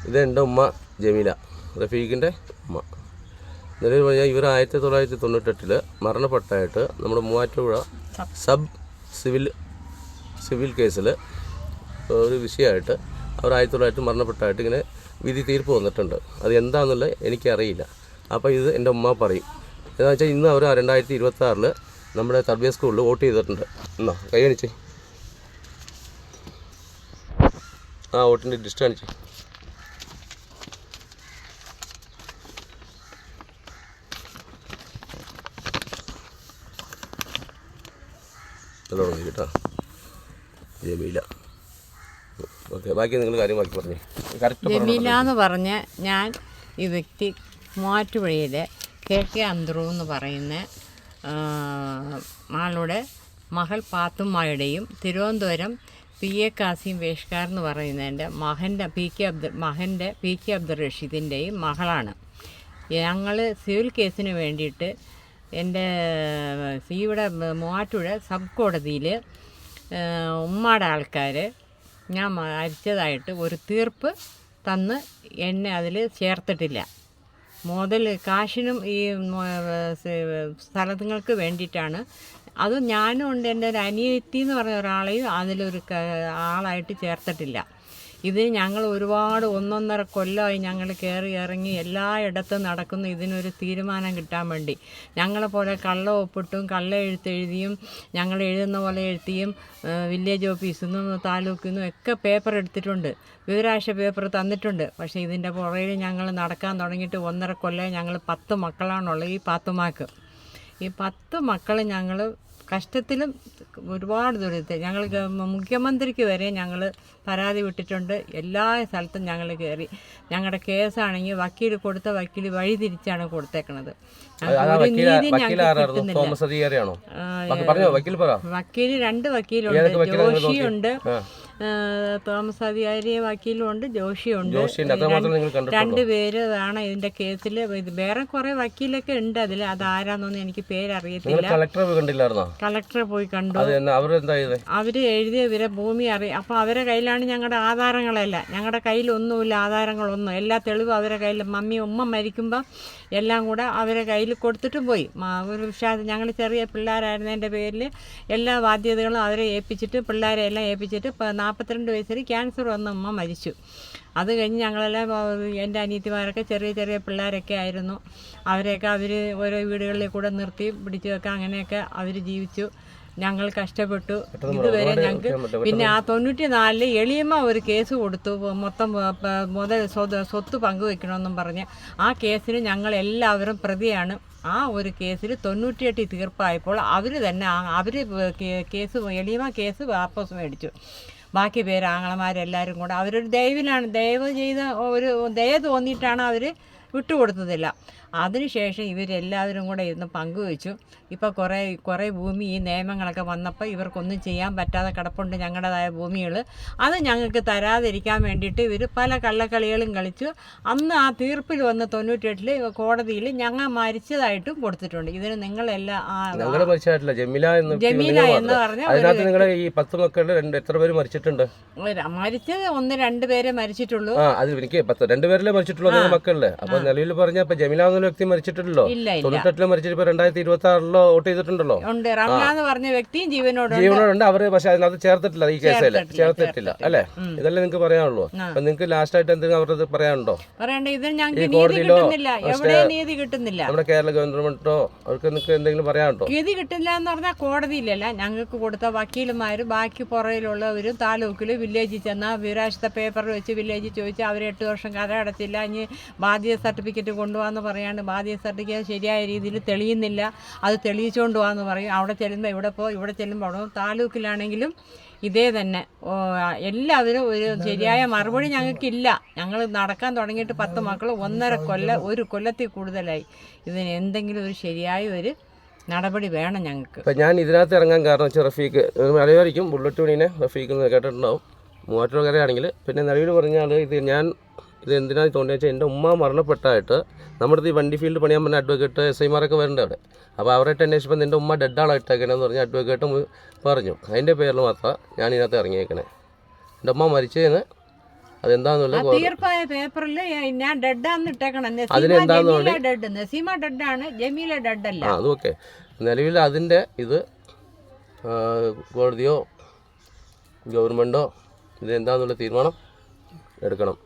ഇത് എൻ്റെ ഉമ്മ ജമീല, റഫീഖിൻ്റെ ഉമ്മ. നിലവിൽ പറഞ്ഞാൽ ഇവർ 1998 മരണപ്പെട്ടായിട്ട് നമ്മുടെ മൂവാറ്റുപുഴ സബ് സിവിൽ കേസിൽ ഒരു വിഷയമായിട്ട് അവർ 1900 മരണപ്പെട്ടായിട്ട് ഇങ്ങനെ വിധി തീർപ്പ് വന്നിട്ടുണ്ട്. അത് എന്താണെന്നുള്ളത് എനിക്കറിയില്ല. അപ്പോൾ ഇത് എൻ്റെ ഉമ്മ പറയും. എന്താണെന്ന് വെച്ചാൽ ഇന്ന് അവർ 2026 നമ്മുടെ തർബിയ സ്കൂളിൽ വോട്ട് ചെയ്തിട്ടുണ്ട്. എന്നാ കൈ കാണിച്ചേ, ആ വോട്ടിൻ്റെ ലിസ്റ്റ് കാണിച്ചേ. തുടങ്ങി കേട്ടോ ജമീല. ഓക്കെ, ബാക്കി നിങ്ങൾ കാര്യം ബാക്കി പറഞ്ഞു. ജമീല എന്ന് പറഞ്ഞ ഞാൻ ഈ വ്യക്തി മൂവാറ്റുപുഴയിലെ KK അന്തറു എന്ന് പറയുന്ന ആളുടെ മകൾ പാത്തുമ്മയുടെയും തിരുവനന്തപുരം PA കാസിം വേഷ്കാർ എന്ന് പറയുന്നതിൻ്റെ മകൻ്റെ PK അബ്ദുൾ റഷീദിൻ്റെയും മകളാണ്. ഞങ്ങൾ സിവിൽ കേസിന് വേണ്ടിയിട്ട് എൻ്റെ ഇവിടെ മൂവാറ്റുപുഴ സബ് കോടതിയിൽ ഉമ്മയുടെ ആൾക്കാർ ഞാൻ മരിച്ചതായിട്ട് ഒരു തീർപ്പ് തന്ന് എന്നെ അതിൽ ചേർത്തിട്ടില്ല. മുതൽ കാശിനും ഈ സ്ഥലങ്ങൾക്ക് വേണ്ടിയിട്ടാണ്. അത് ഞാനും ഉണ്ട്, എൻ്റെ ഒരു അനിയത്തി എന്ന് പറഞ്ഞ ഒരാളെയും അതിലൊരു ആളായിട്ട് ചേർത്തിട്ടില്ല. ഇത് ഞങ്ങൾ ഒരുപാട് 1.5 കൊല്ലമായി ഞങ്ങൾ കയറി ഇറങ്ങി എല്ലായിടത്തും നടക്കുന്നു ഇതിനൊരു തീരുമാനം കിട്ടാൻ വേണ്ടി. ഞങ്ങളെ പോലെ കള്ള ഒപ്പിട്ടും കള്ള എഴുത്തെഴുതിയും ഞങ്ങൾ എഴുതുന്ന പോലെ എഴുതിയും വില്ലേജ് ഓഫീസിൽ നിന്നും താലൂക്കിൽ നിന്നും ഒക്കെ പേപ്പർ എടുത്തിട്ടുണ്ട്, വിവരാശ പേപ്പർ തന്നിട്ടുണ്ട്. പക്ഷേ ഇതിൻ്റെ പുറകിൽ ഞങ്ങൾ നടക്കാൻ തുടങ്ങിയിട്ട് 1.5 കൊല്ലം. ഞങ്ങൾ 10 മക്കളാണുള്ളത്. ഈ പാത്തുമാക്ക് ഈ 10 മക്കൾ ഞങ്ങൾ കഷ്ടത്തിലും ഒരുപാട് ദുരിതത്തിൽ ഞങ്ങൾ മുഖ്യമന്ത്രിക്ക് വരെ ഞങ്ങൾ പരാതി വിട്ടിട്ടുണ്ട്. എല്ലാ സ്ഥലത്തും ഞങ്ങൾ കയറി. ഞങ്ങളുടെ കേസാണെങ്കിൽ വക്കീൽ കൊടുത്ത വക്കീൽ വഴി തിരിച്ചാണ് കൊടുത്തേക്കണത്. വക്കീൽ 2 വക്കീലുണ്ട്. ജോഷിയുണ്ട്, തോമസ് അധികാരി വക്കീലുണ്ട്, ജോഷിയുണ്ട്. 2 പേരാണ് ഇതിന്റെ കേസിൽ. വേറെ കുറെ വക്കീലൊക്കെ ഉണ്ട് അതിൽ. അതാരാന്നൊന്നും എനിക്ക് പേരറിയത്തില്ല. കളക്ടറെ പോയി കണ്ടു. അവര് എഴുതിയ ഇവരെ ഭൂമി അറിയാം. അപ്പൊ അവരെ കയ്യിലാണ് ഞങ്ങളുടെ ആധാരങ്ങളെല്ലാം. ഞങ്ങളുടെ കയ്യിലൊന്നുമില്ല ആധാരങ്ങളൊന്നും. എല്ലാ തെളിവും അവരെ കയ്യിൽ. ഉമ്മ മരിക്കുമ്പോൾ എല്ലാം കൂടെ അവരെ കയ്യിൽ കൊടുത്തിട്ടും പോയി. ഒരു ഞങ്ങൾ ചെറിയ പിള്ളേരായിരുന്നതിൻ്റെ പേരിൽ എല്ലാ ബാധ്യതകളും അവരെ ഏൽപ്പിച്ചിട്ട് പിള്ളേരെ എല്ലാം ഏൽപ്പിച്ചിട്ട് 42 വയസ്സിൽ ക്യാൻസർ വന്ന ഉമ്മ മരിച്ചു. അത് കഴിഞ്ഞ് ഞങ്ങളെല്ലാം എൻ്റെ അനിയത്തിമാരൊക്കെ ചെറിയ പിള്ളേരൊക്കെ ആയിരുന്നു. അവരെയൊക്കെ അവർ ഓരോ വീടുകളിൽ കൂടെ നിർത്തി പിടിച്ചു വെക്കുക, അങ്ങനെയൊക്കെ അവർ ജീവിച്ചു. ഞങ്ങൾ കഷ്ടപ്പെട്ടു ഇതുവരെ. ഞങ്ങൾക്ക് പിന്നെ ആ 94 എളിയമ്മ ഒരു കേസ് കൊടുത്തു, മൊത്തം മുതൽ സ്വത്ത് പങ്കുവെക്കണമെന്നും പറഞ്ഞ്. ആ കേസിന് ഞങ്ങൾ എല്ലാവരും പ്രതിയാണ്. ആ ഒരു കേസിൽ 98 തീർപ്പായപ്പോൾ അവർ തന്നെ കേസ് എളിയമ്മ കേസ് വാപ്പസ് മേടിച്ചു. ബാക്കി പേര് ആങ്ങളമാരെല്ലാവരും കൂടെ അവരൊരു ദയവ് ചെയ്ത ഒരു ദയ തോന്നിയിട്ടാണ് അവർ വിട്ടുകൊടുത്തതില്ല. അതിനുശേഷം ഇവരെല്ലാവരും കൂടെ ഇരുന്ന് പങ്കുവെച്ചു. ഇപ്പോൾ കുറേ ഭൂമി ഈ നിയമങ്ങളൊക്കെ വന്നപ്പോൾ ഇവർക്കൊന്നും ചെയ്യാൻ പറ്റാതെ കിടപ്പുണ്ട് ഞങ്ങളുടേതായ ഭൂമികൾ. അത് ഞങ്ങൾക്ക് തരാതിരിക്കാൻ വേണ്ടിയിട്ട് ഇവർ പല കള്ളക്കളികളും കളിച്ചു. അന്ന് ആ തീർപ്പിൽ വന്ന് 98 കോടതിയിൽ ഞങ്ങൾ മരിച്ചതായിട്ടും കൊടുത്തിട്ടുണ്ട്. ഇതിന് നിങ്ങളെല്ലാം ജമീല എന്ന് പറഞ്ഞ മരിച്ചത് 1-2 പേരെ മരിച്ചിട്ടുള്ളൂ. വ്യക്തി മരിച്ചിട്ടുണ്ടല്ലോ. 98 മരിച്ചിട്ട് 2026 വോട്ട് ചെയ്തിട്ടുണ്ടല്ലോ. റംലാന്ന് പറഞ്ഞ വ്യക്തിയും ജീവനോടുണ്ട്. അവര് പക്ഷെ അതിനകത്ത് ചേർത്തിട്ടില്ല, ഈ കേസിൽ ചേർത്തിട്ടില്ല അല്ലേ? ഇതല്ലേ നിങ്ങൾക്ക് പറയാനുള്ളൂ. അപ്പൊ നിങ്ങൾക്ക് ലാസ്റ്റ് ആയിട്ട് എന്തെങ്കിലും അവരത് പറയാനുണ്ടോ? ഈ കോടതിയിലോ നമ്മുടെ കേരള ഗവൺമെന്റോ അവർക്ക് നിങ്ങൾക്ക് എന്തെങ്കിലും പറയാനുണ്ടോ? ഗതി കിട്ടില്ല എന്ന് പറഞ്ഞാൽ കോടതിയിലല്ല, ഞങ്ങൾക്ക് കൊടുത്ത വക്കീലുമാര് ബാക്കി പുറയിലുള്ളവരും താലൂക്കില് വില്ലേജിൽ ചെന്ന വിവരാശത്തെ പേപ്പർ വെച്ച് വില്ലേജിൽ ചോദിച്ചാൽ അവർ 8 വർഷം കര അടച്ചില്ല, ഇനി ബാധ്യത സർട്ടിഫിക്കറ്റ് കൊണ്ടുപോകാന്ന് പറയാണ്ട് ബാധ്യത സർട്ടിഫിക്കറ്റ് ശരിയായ രീതിയിൽ തെളിയുന്നില്ല, അത് തെളിയിച്ചുകൊണ്ട് പോകാമെന്ന് പറയും. അവിടെ ചെല്ലുമ്പോൾ ഇവിടെ ചെല്ലുമ്പോൾ അവിടെ താലൂക്കിലാണെങ്കിലും ഇതേ തന്നെ. എല്ലാവരും ഒരു ശരിയായ മറുപടി ഞങ്ങൾക്കില്ല. ഞങ്ങൾ നടക്കാൻ തുടങ്ങിയിട്ട് 10 മക്കൾ 1.5 കൊല്ലം, 1 കൊല്ലത്തിൽ കൂടുതലായി. ഇതിന് എന്തെങ്കിലും ഒരു ശരിയായ ഒരു നടപടി വേണം ഞങ്ങൾക്ക്. ഇപ്പം ഞാൻ ഇതിനകത്ത് ഇറങ്ങാൻ കാരണം വെച്ചാൽ റഫീഖ് അറിയാമായിരിക്കും, ബുള്ളറ്റ് മണീനെ റഫീഖ് കേട്ടിട്ടുണ്ടാവും, മൂവാറ്റുപുഴക്കാരാണെങ്കിൽ. പിന്നെ നിലവിൽ പറഞ്ഞാൽ ഇത് എന്തിനാണ് തോന്നിയെന്ന് വെച്ചാൽ എൻ്റെ ഉമ്മ മരണപ്പെട്ടായിട്ട് നമ്മുടെ ഈ വണ്ടി ഫീൽഡ് പണിയാൻ പറഞ്ഞ അഡ്വക്കേറ്റ് SI-മാരൊക്കെ വരേണ്ട അവിടെ. അപ്പോൾ അവരായിട്ട് അന്വേഷിച്ചപ്പോൾ നിൻ്റെ ഉമ്മ ഡെഡാണ് ഇട്ടേക്കണമെന്ന് പറഞ്ഞ് അഡ്വക്കേറ്റ് പറഞ്ഞു. അതിൻ്റെ പേരിൽ മാത്രമാണ് ഞാൻ ഇതിനകത്ത് ഇറങ്ങിയേക്കണേ. എൻ്റെ ഉമ്മ മരിച്ചതെന്ന് അതെന്താന്നുള്ളത് തീർപ്പായ പേപ്പറിൽ ഞാൻ ഡെഡാന്ന് ഇട്ടേക്കണം. ഡെഡ്, നസീമ ഡെഡാണ്, ജമീല ഡെഡല്ല. അത് ഓക്കെ. നിലവിൽ അതിൻ്റെ ഇത് കോടതിയോ ഗവൺമെൻറ്റോ ഇതെന്താന്നുള്ള തീരുമാനം എടുക്കണം.